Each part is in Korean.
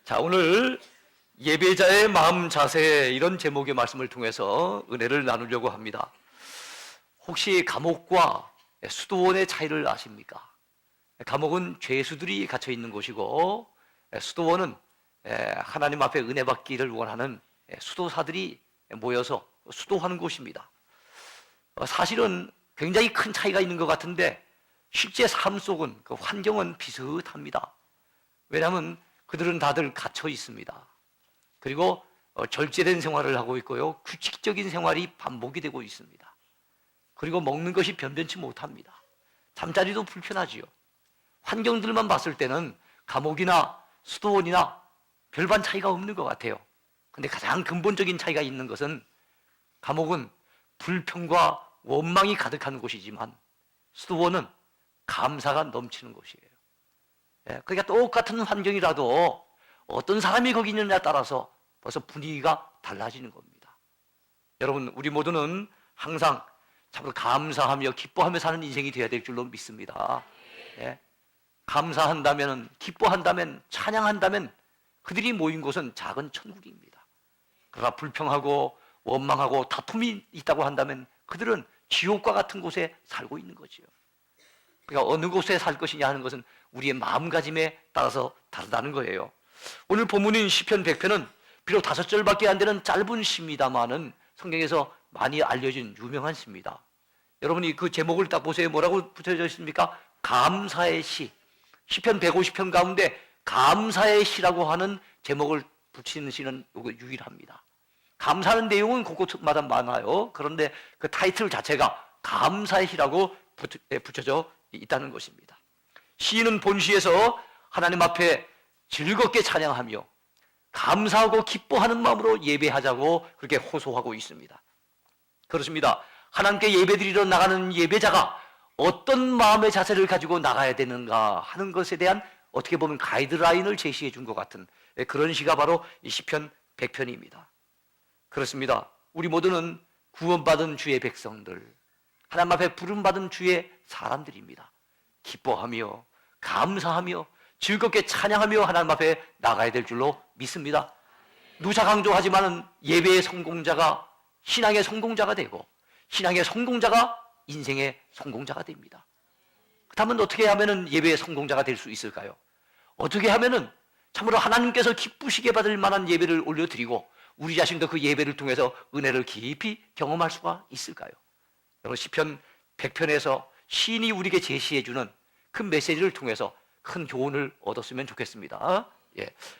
자, 오늘 예배자의 마음 자세 이런 제목의 말씀을 통해서 은혜를 나누려고 합니다. 혹시 감옥과 수도원의 차이를 아십니까? 감옥은 죄수들이 갇혀 있는 곳이고 수도원은 하나님 앞에 은혜 받기를 원하는 수도사들이 모여서 수도하는 곳입니다. 사실은 굉장히 큰 차이가 있는 것 같은데 실제 삶 속은 그 환경은 비슷합니다. 왜냐하면 그들은 다들 갇혀 있습니다. 그리고 절제된 생활을 하고 있고요, 규칙적인 생활이 반복이 되고 있습니다. 그리고 먹는 것이 변변치 못합니다. 잠자리도 불편하지요. 환경들만 봤을 때는 감옥이나 수도원이나 별반 차이가 없는 것 같아요. 근데 가장 근본적인 차이가 있는 것은 감옥은 불평과 원망이 가득한 곳이지만 수도원은 감사가 넘치는 곳이에요. 그러니까 똑같은 환경이라도 어떤 사람이 거기 있느냐에 따라서 벌써 분위기가 달라지는 겁니다. 여러분, 우리 모두는 항상 참으로 감사하며 기뻐하며 사는 인생이 되어야 될 줄로 믿습니다. 감사한다면, 기뻐한다면, 찬양한다면 그들이 모인 곳은 작은 천국입니다. 그러나 불평하고 원망하고 다툼이 있다고 한다면 그들은 지옥과 같은 곳에 살고 있는 거지요. 그러니까 어느 곳에 살 것이냐 하는 것은 우리의 마음가짐에 따라서 다르다는 거예요. 오늘 본문인 시편 100편은 비록 5절밖에 안 되는 짧은 시입니다만은 성경에서 많이 알려진 유명한 시입니다. 여러분이 그 제목을 딱 보세요. 뭐라고 붙여져 있습니까? 감사의 시. 시편 150편 가운데 감사의 시라고 하는 제목을 붙이는 시는 이거 유일합니다. 감사하는 내용은 곳곳마다 많아요. 그런데 그 타이틀 자체가 감사의 시라고 붙여져 있다는 것입니다. 시인은 본시에서 하나님 앞에 즐겁게 찬양하며 감사하고 기뻐하는 마음으로 예배하자고 그렇게 호소하고 있습니다. 그렇습니다. 하나님께 예배드리러 나가는 예배자가 어떤 마음의 자세를 가지고 나가야 되는가 하는 것에 대한 어떻게 보면 가이드라인을 제시해 준 것 같은 그런 시가 바로 이 시편 100편입니다. 그렇습니다. 우리 모두는 구원받은 주의 백성들, 하나님 앞에 부름받은 주의 사람들입니다. 기뻐하며 감사하며 즐겁게 찬양하며 하나님 앞에 나가야 될 줄로 믿습니다. 누차 강조하지만은 예배의 성공자가 신앙의 성공자가 되고 신앙의 성공자가 인생의 성공자가 됩니다. 그렇다면 어떻게 하면은 예배의 성공자가 될 수 있을까요? 어떻게 하면은 참으로 하나님께서 기쁘시게 받을 만한 예배를 올려드리고 우리 자신도 그 예배를 통해서 은혜를 깊이 경험할 수가 있을까요? 여러분, 시편 100편에서 시인이 우리에게 제시해주는 그 메시지를 통해서 큰 교훈을 얻었으면 좋겠습니다.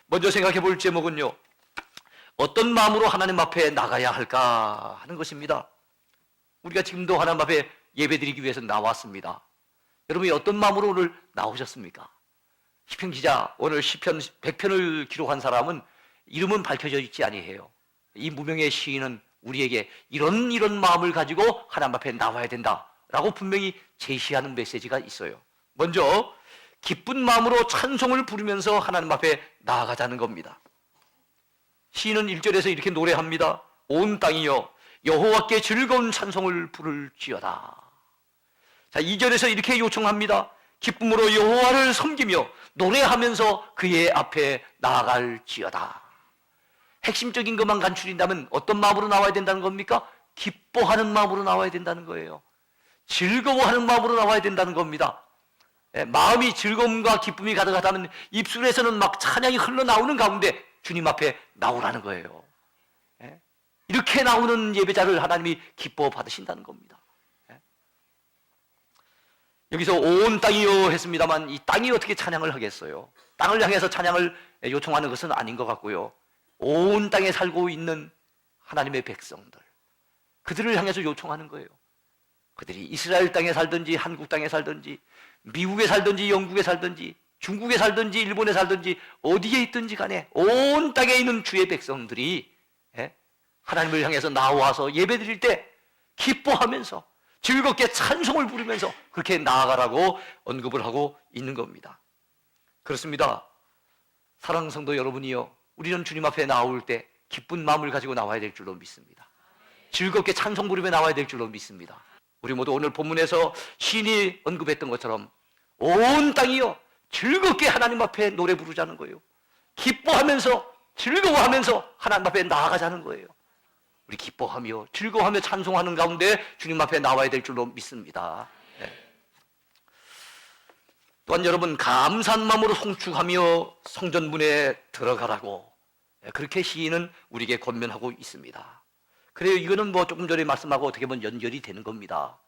먼저 생각해 볼 제목은요, 어떤 마음으로 하나님 앞에 나가야 할까 하는 것입니다. 우리가 지금도 하나님 앞에 예배드리기 위해서 나왔습니다. 여러분이 어떤 마음으로 오늘 나오셨습니까? 시편 기자, 오늘 시편 100편을 기록한 사람은 이름은 밝혀져 있지 아니해요. 이 무명의 시인은 우리에게 이런 마음을 가지고 하나님 앞에 나와야 된다라고 분명히 제시하는 메시지가 있어요. 먼저 기쁜 마음으로 찬송을 부르면서 하나님 앞에 나아가자는 겁니다. 시인은 1절에서 이렇게 노래합니다. 온 땅이여 여호와께 즐거운 찬송을 부를지어다. 자, 2절에서 이렇게 요청합니다. 기쁨으로 여호와를 섬기며 노래하면서 그의 앞에 나아갈지어다. 핵심적인 것만 간추린다면 어떤 마음으로 나와야 된다는 겁니까? 기뻐하는 마음으로 나와야 된다는 거예요. 즐거워하는 마음으로 나와야 된다는 겁니다. 마음이 즐거움과 기쁨이 가득하다면 입술에서는 막 찬양이 흘러나오는 가운데 주님 앞에 나오라는 거예요. 이렇게 나오는 예배자를 하나님이 기뻐 받으신다는 겁니다. 여기서 온 땅이요 했습니다만 이 땅이 어떻게 찬양을 하겠어요? 땅을 향해서 찬양을 요청하는 것은 아닌 것 같고요. 온 땅에 살고 있는 하나님의 백성들, 그들을 향해서 요청하는 거예요. 그들이 이스라엘 땅에 살든지 한국 땅에 살든지 미국에 살든지 영국에 살든지 중국에 살든지 일본에 살든지 어디에 있든지 간에 온 땅에 있는 주의 백성들이 하나님을 향해서 나와서 예배드릴 때 기뻐하면서 즐겁게 찬송을 부르면서 그렇게 나아가라고 언급을 하고 있는 겁니다. 그렇습니다. 사랑하는 성도 여러분이요, 우리는 주님 앞에 나올 때 기쁜 마음을 가지고 나와야 될 줄로 믿습니다. 즐겁게 찬송 부르며 나와야 될 줄로 믿습니다. 우리 모두 오늘 본문에서 시인이 언급했던 것처럼 온 땅이요 즐겁게 하나님 앞에 노래 부르자는 거예요. 기뻐하면서 즐거워하면서 하나님 앞에 나아가자는 거예요. 우리 기뻐하며 즐거워하며 찬송하는 가운데 주님 앞에 나와야 될 줄로 믿습니다. 네. 또한 여러분, 감사한 마음으로 송축하며 성전문에 들어가라고 그렇게 시인은 우리에게 권면하고 있습니다. 그래요. 이거는 뭐 조금 전에 말씀하고 어떻게 보면 연결이 되는 겁니다.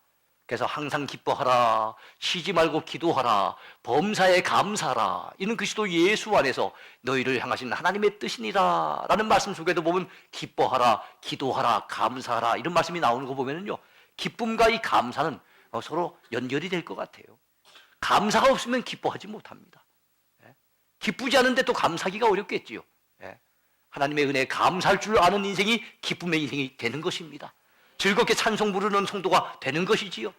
그래서 항상 기뻐하라, 쉬지 말고 기도하라, 범사에 감사하라. 이는 그리스도 예수 안에서 너희를 향하신 하나님의 뜻이니라 라는 말씀 속에도 보면 기뻐하라, 기도하라, 감사하라 이런 말씀이 나오는 거 보면요, 기쁨과 이 감사는 서로 연결이 될 것 같아요. 감사가 없으면 기뻐하지 못합니다. 기쁘지 않은데 또 감사하기가 어렵겠지요. 하나님의 은혜에 감사할 줄 아는 인생이 기쁨의 인생이 되는 것입니다. 즐겁게 찬송 부르는 성도가 되는 것이지요.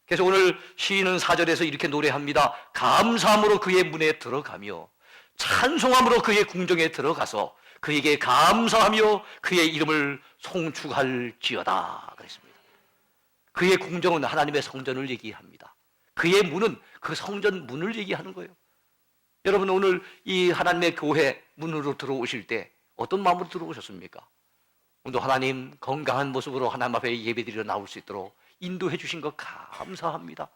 그래서 오늘 시인은 4절에서 이렇게 노래합니다. 감사함으로 그의 문에 들어가며 찬송함으로 그의 궁정에 들어가서 그에게 감사하며 그의 이름을 송축할지어다 그랬습니다. 그의 궁정은 하나님의 성전을 얘기합니다. 그의 문은 그 성전 문을 얘기하는 거예요. 여러분, 오늘 이 하나님의 교회 문으로 들어오실 때 어떤 마음으로 들어오셨습니까? 오늘도 하나님 건강한 모습으로 하나님 앞에 예배드리러 나올 수 있도록 인도해 주신 것 감사합니다.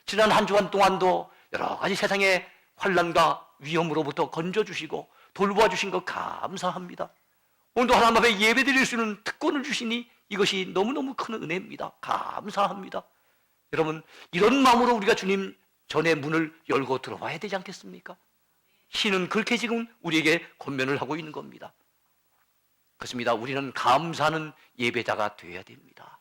지난 한 주간 동안도 여러 가지 세상의 환난과 위험으로부터 건져주시고 돌보아주신 것 감사합니다. 오늘도 하나님 앞에 예배드릴 수 있는 특권을 주시니 이것이 너무너무 큰 은혜입니다. 감사합니다. 여러분, 이런 마음으로 우리가 주님 전에 문을 열고 들어와야 되지 않겠습니까? 시는 그렇게 지금 우리에게 권면을 하고 있는 겁니다. 그렇습니다. 우리는 감사하는 예배자가 되어야 됩니다.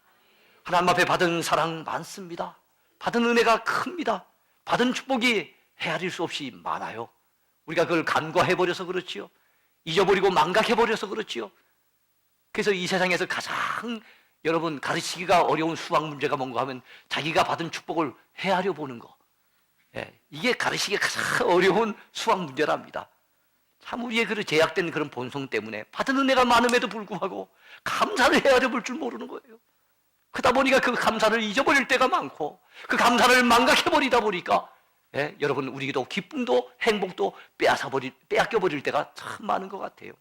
하나님 앞에 받은 사랑 많습니다. 받은 은혜가 큽니다. 받은 축복이 헤아릴 수 없이 많아요. 우리가 그걸 간과해버려서 그렇지요. 잊어버리고 망각해버려서 그렇지요. 그래서 이 세상에서 가장 여러분 가르치기가 어려운 수학 문제가 뭔가 하면 자기가 받은 축복을 헤아려 보는 거. 이게 가르치기가 가장 어려운 수학 문제랍니다. 참 우리의 그 제약된 그런 본성 때문에 받은 은혜가 많음에도 불구하고 감사를 헤아려 볼 줄 모르는 거예요. 그러다 보니까 그 감사를 잊어버릴 때가 많고 그 감사를 망각해버리다 보니까 여러분 우리도 기쁨도 행복도 빼앗겨버릴 때가 참 많은 것 같아요.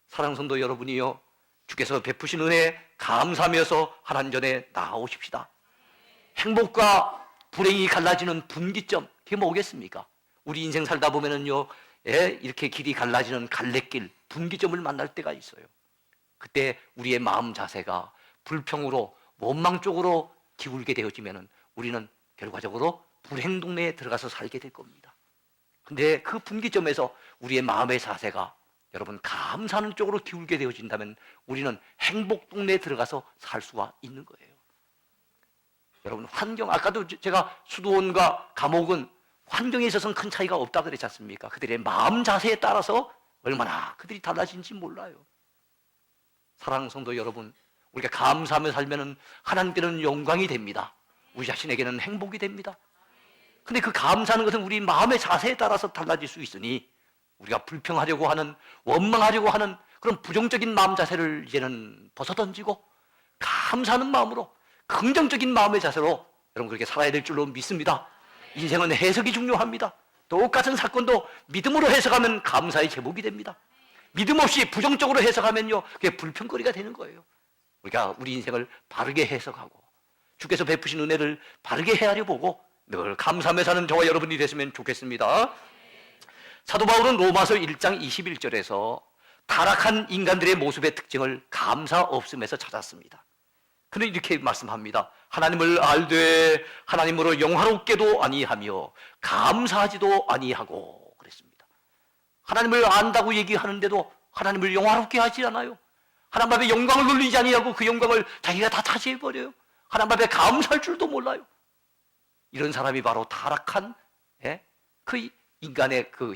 사랑하는 성도 여러분이요, 주께서 베푸신 은혜에 감사하면서 하나님 전에 나아오십시다. 행복과 불행이 갈라지는 분기점, 그게 뭐겠습니까? 우리 인생 살다 보면은요, 이렇게 길이 갈라지는 갈래길, 분기점을 만날 때가 있어요. 그때 우리의 마음 자세가 불평으로 원망 쪽으로 기울게 되어지면은 우리는 결과적으로 불행 동네에 들어가서 살게 될 겁니다. 근데 그 분기점에서 우리의 마음의 자세가 여러분 감사하는 쪽으로 기울게 되어진다면 우리는 행복 동네에 들어가서 살 수가 있는 거예요. 여러분 환경, 아까도 제가 수도원과 감옥은 환경에 있어서는 큰 차이가 없다 그랬지 않습니까? 그들의 마음 자세에 따라서 얼마나 그들이 달라진지 몰라요. 사랑하는 성도 여러분, 우리가 감사하며 살면은 하나님께는 영광이 됩니다. 우리 자신에게는 행복이 됩니다. 근데 그 감사하는 것은 우리 마음의 자세에 따라서 달라질 수 있으니 우리가 불평하려고 하는, 원망하려고 하는 그런 부정적인 마음 자세를 이제는 벗어던지고 감사하는 마음으로, 긍정적인 마음의 자세로 여러분 그렇게 살아야 될 줄로 믿습니다. 인생은 해석이 중요합니다. 똑같은 사건도 믿음으로 해석하면 감사의 제목이 됩니다. 믿음 없이 부정적으로 해석하면요, 그게 불평거리가 되는 거예요. 우리가 우리 인생을 바르게 해석하고 주께서 베푸신 은혜를 바르게 헤아려 보고 늘 감사하며 사는 저와 여러분이 됐으면 좋겠습니다. 사도 바울은 로마서 1장 21절에서 타락한 인간들의 모습의 특징을 감사 없음에서 찾았습니다. 그는 이렇게 말씀합니다. 하나님을 알되 하나님으로 영화롭게도 아니하며 감사하지도 아니하고 그랬습니다. 하나님을 안다고 얘기하는데도 하나님을 영화롭게 하지 않아요. 하나님 앞에 영광을 돌리지 아니하고 그 영광을 자기가 다 차지해버려요. 하나님 앞에 감사할 줄도 몰라요. 이런 사람이 바로 타락한 그 인간의 그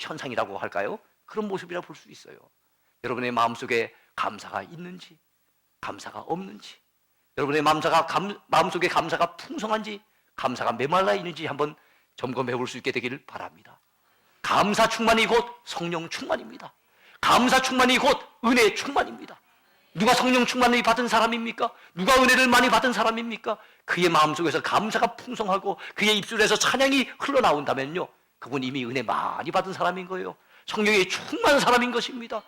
현상이라고 할까요? 그런 모습이라 볼 수 있어요. 여러분의 마음속에 감사가 있는지 감사가 없는지, 여러분의 마음속에 감사가 풍성한지 감사가 메말라 있는지 한번 점검해 볼 수 있게 되기를 바랍니다. 감사 충만이 곧 성령 충만입니다. 감사 충만이 곧 은혜 충만입니다. 누가 성령 충만을 받은 사람입니까? 누가 은혜를 많이 받은 사람입니까? 그의 마음속에서 감사가 풍성하고 그의 입술에서 찬양이 흘러나온다면요, 그분 이미 은혜 많이 받은 사람인 거예요. 성령에 충만한 사람인 것입니다.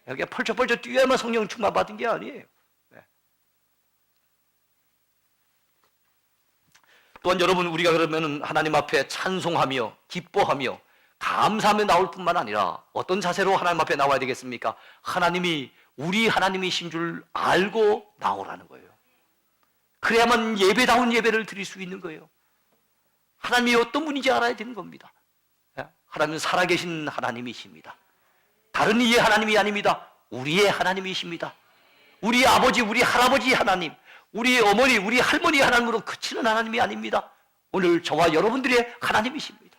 여기가 펄쩍펄쩍 뛰어야만 성령 충만 받은 게 아니에요. 네. 또한 여러분, 우리가 그러면 하나님 앞에 찬송하며 기뻐하며 감사하며 나올 뿐만 아니라 어떤 자세로 하나님 앞에 나와야 되겠습니까? 하나님이 우리 하나님이신 줄 알고 나오라는 거예요. 그래야만 예배다운 예배를 드릴 수 있는 거예요. 하나님이 어떤 분인지 알아야 되는 겁니다. 하나님은 살아계신 하나님이십니다. 다른 이의 하나님이 아닙니다. 우리의 하나님이십니다. 우리 아버지, 우리 할아버지 하나님, 우리 어머니, 우리 할머니 하나님으로 그치는 하나님이 아닙니다. 오늘 저와 여러분들의 하나님이십니다.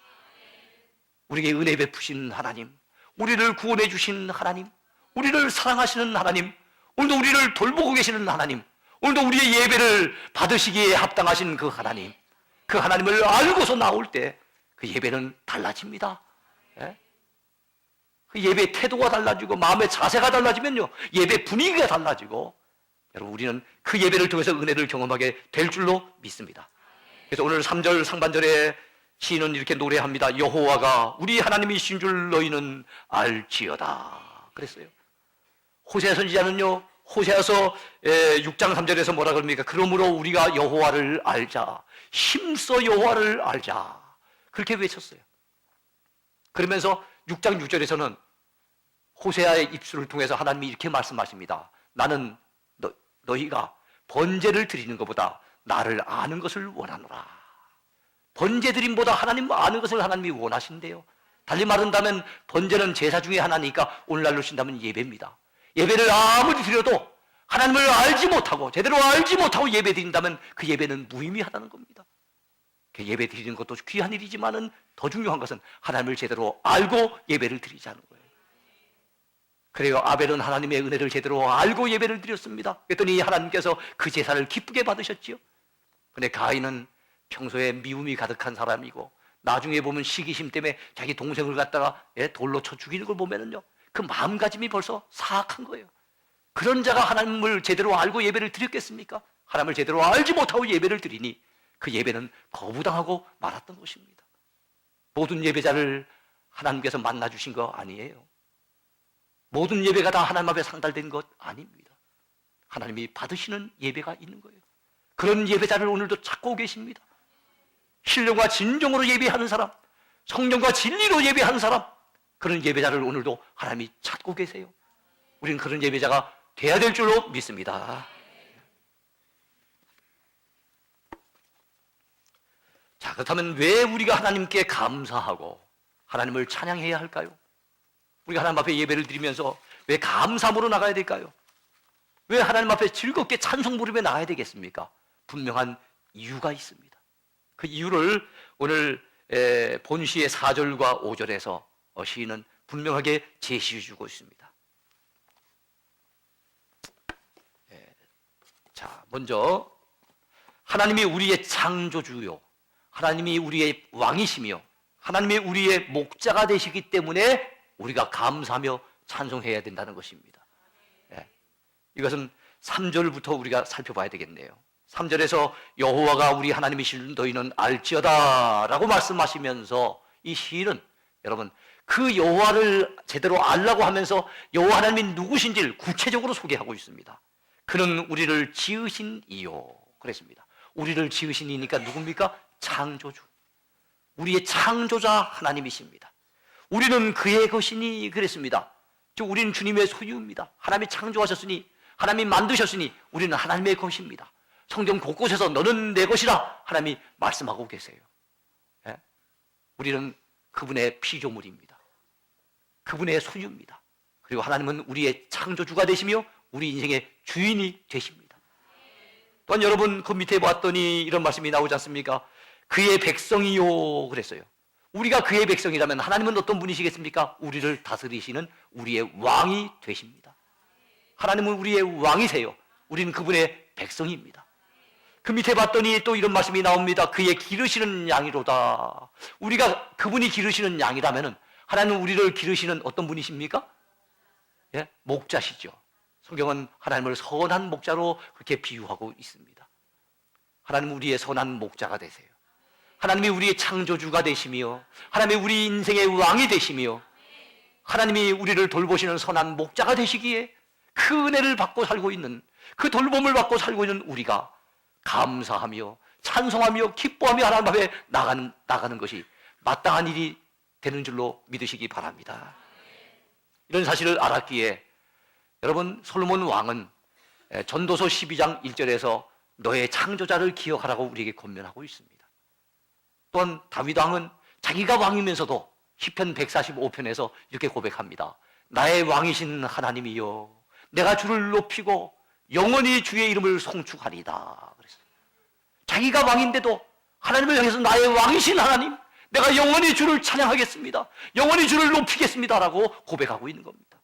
우리에게 은혜 베푸신 하나님, 우리를 구원해 주신 하나님, 우리를 사랑하시는 하나님, 오늘도 우리를 돌보고 계시는 하나님, 오늘도 우리의 예배를 받으시기에 합당하신 그 하나님, 그 하나님을 알고서 나올 때 그 예배는 달라집니다. 예? 그 예배 태도가 달라지고 마음의 자세가 달라지면요, 예배 분위기가 달라지고, 여러분, 우리는 그 예배를 통해서 은혜를 경험하게 될 줄로 믿습니다. 그래서 오늘 3절 상반절에 시인은 이렇게 노래합니다. 여호와가 우리 하나님이신 줄 너희는 알지어다 그랬어요. 호세아 선지자는요, 호세아서 6장 3절에서 뭐라 그럽니까? 그러므로 우리가 여호와를 알자, 힘써 여호와를 알자, 그렇게 외쳤어요. 그러면서 6장 6절에서는 호세아의 입술을 통해서 하나님이 이렇게 말씀하십니다. 나는 너희가 번제를 드리는 것보다 나를 아는 것을 원하노라. 번제 드림보다 하나님 아는 것을 하나님이 원하신대요. 달리 말한다면 번제는 제사 중에 하나니까 오늘날로 신다면 예배입니다. 예배를 아무리 드려도 하나님을 알지 못하고, 제대로 알지 못하고 예배 드린다면 그 예배는 무의미하다는 겁니다. 예배 드리는 것도 귀한 일이지만은 더 중요한 것은 하나님을 제대로 알고 예배를 드리자는 거예요. 그래요, 아벨은 하나님의 은혜를 제대로 알고 예배를 드렸습니다. 그랬더니 하나님께서 그 제사를 기쁘게 받으셨지요. 근데 가인은 평소에 미움이 가득한 사람이고, 나중에 보면 시기심 때문에 자기 동생을 갖다가 돌로 쳐 죽이는 걸 보면은요, 그 마음가짐이 벌써 사악한 거예요. 그런 자가 하나님을 제대로 알고 예배를 드렸겠습니까? 하나님을 제대로 알지 못하고 예배를 드리니 그 예배는 거부당하고 말았던 것입니다. 모든 예배자를 하나님께서 만나주신 거 아니에요. 모든 예배가 다 하나님 앞에 상달된 것 아닙니다. 하나님이 받으시는 예배가 있는 거예요. 그런 예배자를 오늘도 찾고 계십니다. 신령과 진정으로 예배하는 사람, 성령과 진리로 예배하는 사람, 그런 예배자를 오늘도 하나님이 찾고 계세요. 우리는 그런 예배자가 돼야 될 줄로 믿습니다. 자, 그렇다면 왜 우리가 하나님께 감사하고 하나님을 찬양해야 할까요? 우리가 하나님 앞에 예배를 드리면서 왜 감사함으로 나가야 될까요? 왜 하나님 앞에 즐겁게 찬송 부르며 나가야 되겠습니까? 분명한 이유가 있습니다. 그 이유를 오늘 본시의 4절과 5절에서 시인은 분명하게 제시해 주고 있습니다. 자, 먼저 하나님이 우리의 창조주요, 하나님이 우리의 왕이시며 하나님이 우리의 목자가 되시기 때문에 우리가 감사하며 찬송해야 된다는 것입니다. 이것은 3절부터 우리가 살펴봐야 되겠네요. 3절에서 여호와가 우리 하나님이신 너희는 알지어다 라고 말씀하시면서 이 시인은 여러분 그 여호와를 제대로 알라고 하면서 여호와 하나님이 누구신지를 구체적으로 소개하고 있습니다. 그는 우리를 지으신 이요 그랬습니다. 우리를 지으신 이니까 누굽니까? 창조주. 우리의 창조자 하나님이십니다. 우리는 그의 것이니 그랬습니다. 즉 우리는 주님의 소유입니다. 하나님이 창조하셨으니, 하나님이 만드셨으니 우리는 하나님의 것입니다. 성경 곳곳에서 너는 내 것이라 하나님이 말씀하고 계세요. 우리는 그분의 피조물입니다. 그분의 소유입니다. 그리고 하나님은 우리의 창조주가 되시며 우리 인생의 주인이 되십니다. 또한 여러분 그 밑에 봤더니 이런 말씀이 나오지 않습니까? 그의 백성이요 그랬어요. 우리가 그의 백성이라면 하나님은 어떤 분이시겠습니까? 우리를 다스리시는 우리의 왕이 되십니다. 하나님은 우리의 왕이세요. 우리는 그분의 백성입니다. 그 밑에 봤더니 또 이런 말씀이 나옵니다. 그의 기르시는 양이로다. 우리가 그분이 기르시는 양이라면 하나님은 우리를 기르시는 어떤 분이십니까? 예? 목자시죠. 성경은 하나님을 선한 목자로 그렇게 비유하고 있습니다. 하나님은 우리의 선한 목자가 되세요. 하나님이 우리의 창조주가 되시며 하나님이 우리 인생의 왕이 되시며 하나님이 우리를 돌보시는 선한 목자가 되시기에 그 은혜를 받고 살고 있는, 그 돌봄을 받고 살고 있는 우리가 감사하며 찬송하며 기뻐하며 하나님 앞에 나가는 것이 마땅한 일이 되는 줄로 믿으시기 바랍니다. 이런 사실을 알았기에 여러분, 솔로몬 왕은 전도서 12장 1절에서 너의 창조자를 기억하라고 우리에게 권면하고 있습니다. 또한 다윗 왕은 자기가 왕이면서도 시편 145편에서 이렇게 고백합니다. 나의 왕이신 하나님이여, 내가 주를 높이고 영원히 주의 이름을 송축하리다. 그랬어요. 자기가 왕인데도 하나님을 향해서 나의 왕이신 하나님, 내가 영원히 주를 찬양하겠습니다, 영원히 주를 높이겠습니다 라고 고백하고 있는 겁니다.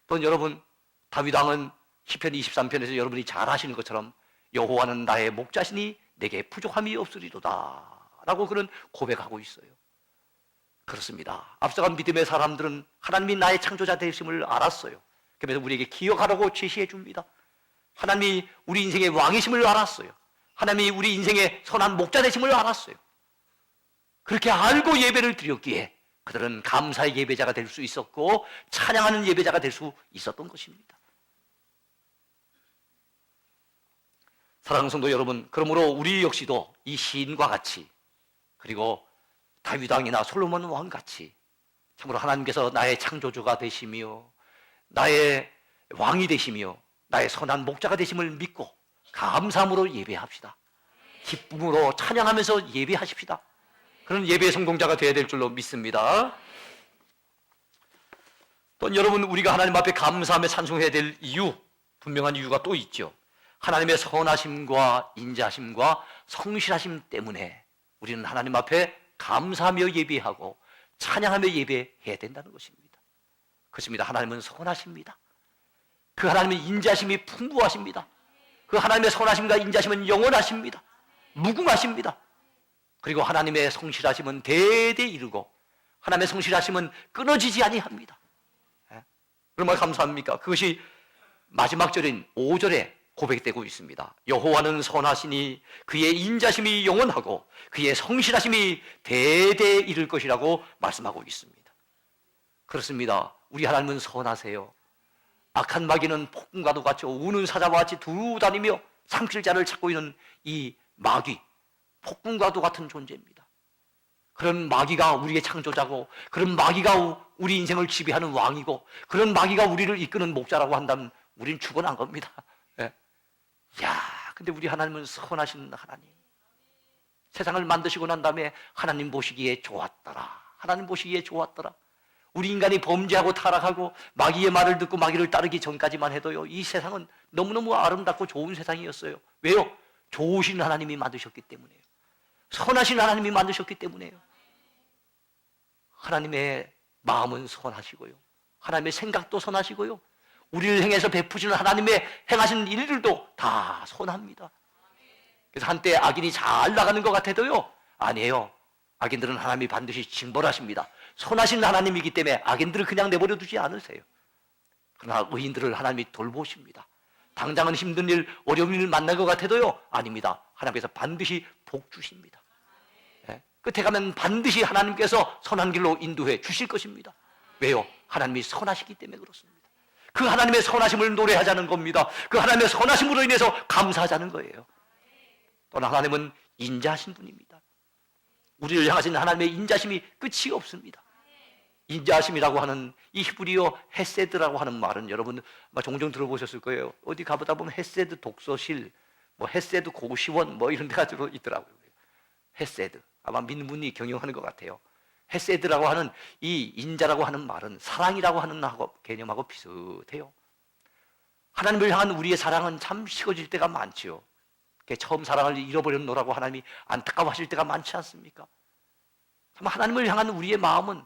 또 여러분, 다윗 왕은 시편 23편에서 여러분이 잘 아시는 것처럼 여호와는 나의 목자시니 내게 부족함이 없으리로다 라고 그런 고백하고 있어요. 그렇습니다. 앞서간 믿음의 사람들은 하나님이 나의 창조자 되심을 알았어요. 그래서 우리에게 기억하라고 제시해 줍니다. 하나님이 우리 인생의 왕이심을 알았어요. 하나님이 우리 인생의 선한 목자 되심을 알았어요. 그렇게 알고 예배를 드렸기에 그들은 감사의 예배자가 될 수 있었고 찬양하는 예배자가 될 수 있었던 것입니다. 사랑하는 성도 여러분, 그러므로 우리 역시도 이 시인과 같이, 그리고 다윗 왕이나 솔로몬 왕 같이 참으로 하나님께서 나의 창조주가 되시며 나의 왕이 되시며 나의 선한 목자가 되심을 믿고 감사함으로 예배합시다. 기쁨으로 찬양하면서 예배하십시다. 그런 예배의 성공자가 되어야 될 줄로 믿습니다. 또 여러분, 우리가 하나님 앞에 감사하며 찬송해야 될 이유, 분명한 이유가 또 있죠. 하나님의 선하심과 인자하심과 성실하심 때문에 우리는 하나님 앞에 감사하며 예배하고 찬양하며 예배해야 된다는 것입니다. 그렇습니다. 하나님은 선하십니다. 그 하나님의 인자하심이 풍부하십니다. 그 하나님의 선하심과 인자하심은 영원하십니다. 무궁하십니다. 그리고 하나님의 성실하심은 대대 이르고 하나님의 성실하심은 끊어지지 아니합니다. 얼마나 감사합니까? 그것이 마지막 절인 5절에 고백되고 있습니다. 여호와는 선하시니 그의 인자심이 영원하고 그의 성실하심이 대대 이를 것이라고 말씀하고 있습니다. 그렇습니다. 우리 하나님은 선하세요. 악한 마귀는 폭군과도 같이 우는 사자와 같이 두루 다니며 삼킬 자를 찾고 있는 이 마귀, 폭군과도 같은 존재입니다. 그런 마귀가 우리의 창조자고, 그런 마귀가 우리 인생을 지배하는 왕이고, 그런 마귀가 우리를 이끄는 목자라고 한다면 우리는 죽어난 겁니다. 야, 근데 우리 하나님은 선하신 하나님. 세상을 만드시고 난 다음에 하나님 보시기에 좋았더라. 하나님 보시기에 좋았더라. 우리 인간이 범죄하고 타락하고 마귀의 말을 듣고 마귀를 따르기 전까지만 해도요, 이 세상은 너무너무 아름답고 좋은 세상이었어요. 왜요? 좋으신 하나님이 만드셨기 때문에요. 선하신 하나님이 만드셨기 때문에요. 하나님의 마음은 선하시고요, 하나님의 생각도 선하시고요, 우리를 향해서 베푸시는 하나님의 행하신 일들도 다 선합니다. 그래서 한때 악인이 잘 나가는 것 같아도요, 아니에요. 악인들은 하나님이 반드시 징벌하십니다. 선하신 하나님이기 때문에 악인들을 그냥 내버려 두지 않으세요. 그러나 의인들을 하나님이 돌보십니다. 당장은 힘든 일, 어려운 일을 만날 것 같아도요, 아닙니다. 하나님께서 반드시 복 주십니다. 끝에 가면 반드시 하나님께서 선한 길로 인도해 주실 것입니다. 왜요? 하나님이 선하시기 때문에 그렇습니다. 그 하나님의 선하심을 노래하자는 겁니다. 그 하나님의 선하심으로 인해서 감사하자는 거예요. 또한 하나님은 인자하신 분입니다. 우리를 향하신 하나님의 인자심이 끝이 없습니다. 인자하심이라고 하는 이 히브리어 헤세드라고 하는 말은 여러분 종종 들어보셨을 거예요. 어디 가보다 보면 헤세드 독서실, 헤세드 고시원 이런 데가 있더라고요. 헤세드, 아마 민문이 경영하는 것 같아요. 헤세드라고 하는 이 인자라고 하는 말은 사랑이라고 하는 개념하고 비슷해요. 하나님을 향한 우리의 사랑은 참 식어질 때가 많지요. 처음 사랑을 잃어버렸노라고 하나님이 안타까워하실 때가 많지 않습니까? 참 하나님을 향한 우리의 마음은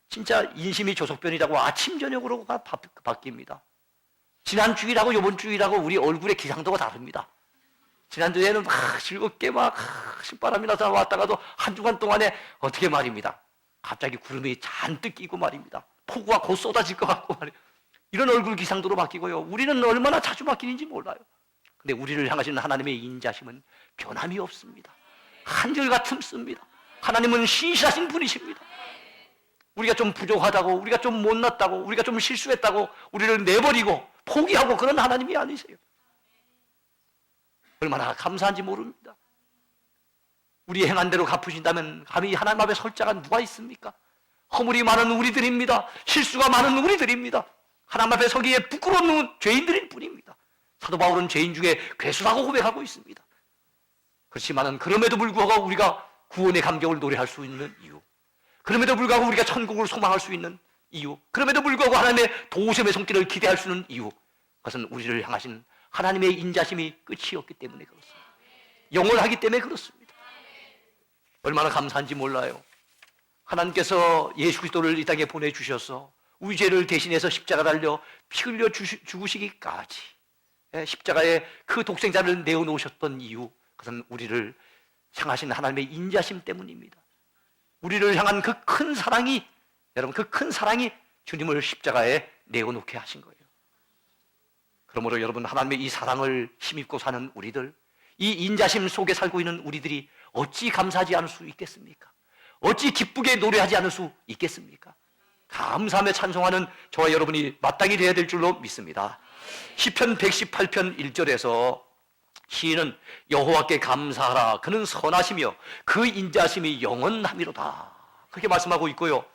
진짜 인심이 조석변이라고 아침 저녁으로가 바뀝니다. 지난 주일하고 이번 주일하고 우리 얼굴의 기상도가 다릅니다. 지난주에는 즐겁게 신바람이 나서 왔다가도 한 주간 동안에 어떻게 말입니다. 갑자기 구름이 잔뜩 끼고 말입니다. 폭우가 곧 쏟아질 것 같고 말이에요. 이런 얼굴 기상도로 바뀌고요. 우리는 얼마나 자주 바뀌는지 몰라요. 근데 우리를 향하시는 하나님의 인자심은 변함이 없습니다. 한결같음 씁니다. 하나님은 신실하신 분이십니다. 우리가 좀 부족하다고, 우리가 좀 못났다고, 우리가 좀 실수했다고 우리를 내버리고 포기하고 그런 하나님이 아니세요. 얼마나 감사한지 모릅니다. 우리 행한 대로 갚으신다면 감히 하나님 앞에 설 자가 누가 있습니까? 허물이 많은 우리들입니다. 실수가 많은 우리들입니다. 하나님 앞에 서기에 부끄러운 죄인들일 뿐입니다. 사도 바울은 죄인 중에 괴수라고 고백하고 있습니다. 그렇지만은 그럼에도 불구하고 우리가 구원의 감격을 노래할 수 있는 이유, 그럼에도 불구하고 우리가 천국을 소망할 수 있는 이유, 그럼에도 불구하고 하나님의 도우심의 손길을 기대할 수 있는 이유, 그것은 우리를 향하신 하나님의 인자심이 끝이 없기 때문에 그렇습니다. 영원하기 때문에 그렇습니다. 얼마나 감사한지 몰라요. 하나님께서 예수 그리스도를 이 땅에 보내주셔서 우리 죄를 대신해서 십자가 달려 피 흘려 죽으시기까지 십자가에 그 독생자를 내어놓으셨던 이유, 그것은 우리를 향하신 하나님의 인자심 때문입니다. 우리를 향한 그 큰 사랑이, 여러분, 그 큰 사랑이 주님을 십자가에 내어놓게 하신 거예요. 그러므로 여러분, 하나님의 이 사랑을 힘입고 사는 우리들, 이 인자심 속에 살고 있는 우리들이 어찌 감사하지 않을 수 있겠습니까? 어찌 기쁘게 노래하지 않을 수 있겠습니까? 감사하며 찬송하는 저와 여러분이 마땅히 되어야 될 줄로 믿습니다. 시편 118편 1절에서 시인은 여호와께 감사하라, 그는 선하시며 그 인자심이 영원함이로다, 그렇게 말씀하고 있고요.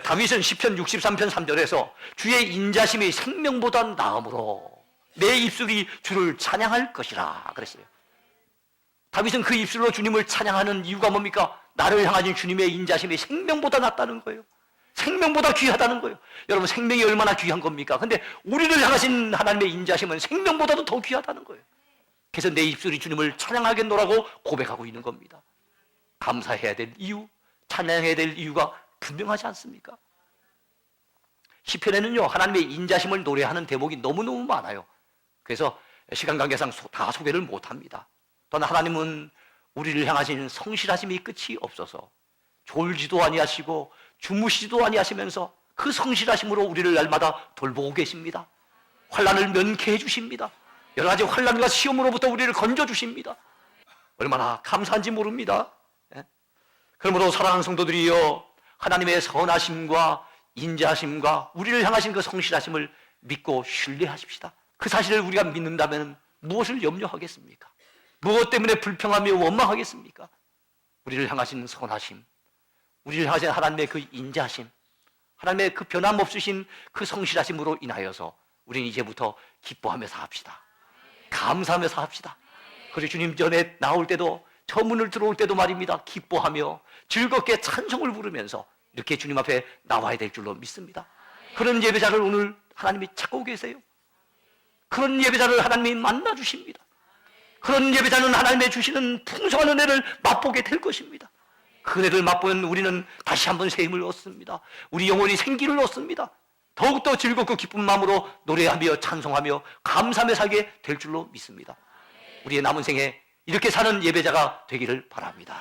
다윗은 시편 63편 3절에서 주의 인자심이 생명보다 나음으로 내 입술이 주를 찬양할 것이라 그랬어요. 다윗은 그 입술로 주님을 찬양하는 이유가 뭡니까? 나를 향하신 주님의 인자심이 생명보다 낫다는 거예요. 생명보다 귀하다는 거예요. 여러분, 생명이 얼마나 귀한 겁니까? 근데 우리를 향하신 하나님의 인자심은 생명보다도 더 귀하다는 거예요. 그래서 내 입술이 주님을 찬양하겠노라고 고백하고 있는 겁니다. 감사해야 될 이유, 찬양해야 될 이유가 분명하지 않습니까? 시편에는요, 하나님의 인자심을 노래하는 대목이 너무너무 많아요. 그래서 시간 관계상 다 소개를 못합니다. 또한 하나님은 우리를 향하신 성실하심이 끝이 없어서 졸지도 아니하시고 주무시지도 아니하시면서 그 성실하심으로 우리를 날마다 돌보고 계십니다. 환난을 면케해 주십니다. 여러 가지 환난과 시험으로부터 우리를 건져주십니다. 얼마나 감사한지 모릅니다. 그러므로 사랑하는 성도들이여, 하나님의 선하심과 인자하심과 우리를 향하신 그 성실하심을 믿고 신뢰하십시다. 그 사실을 우리가 믿는다면 무엇을 염려하겠습니까? 무엇 때문에 불평하며 원망하겠습니까? 우리를 향하신 선하심, 우리를 향하신 하나님의 그 인자하심, 하나님의 그 변함없으신 그 성실하심으로 인하여서 우리는 이제부터 기뻐하며 삽시다. 감사하며 삽시다. 그리고 주님 전에 나올 때도, 저 문을 들어올 때도 말입니다, 기뻐하며 즐겁게 찬송을 부르면서 이렇게 주님 앞에 나와야 될 줄로 믿습니다. 그런 예배자를 오늘 하나님이 찾고 계세요. 그런 예배자를 하나님이 만나 주십니다. 그런 예배자는 하나님의 주시는 풍성한 은혜를 맛보게 될 것입니다. 그 은혜를 맛보면 우리는 다시 한번 새 힘을 얻습니다. 우리 영혼이 생기를 얻습니다. 더욱더 즐겁고 기쁜 마음으로 노래하며 찬송하며 감사하며 살게 될 줄로 믿습니다. 우리의 남은 생에 이렇게 사는 예배자가 되기를 바랍니다.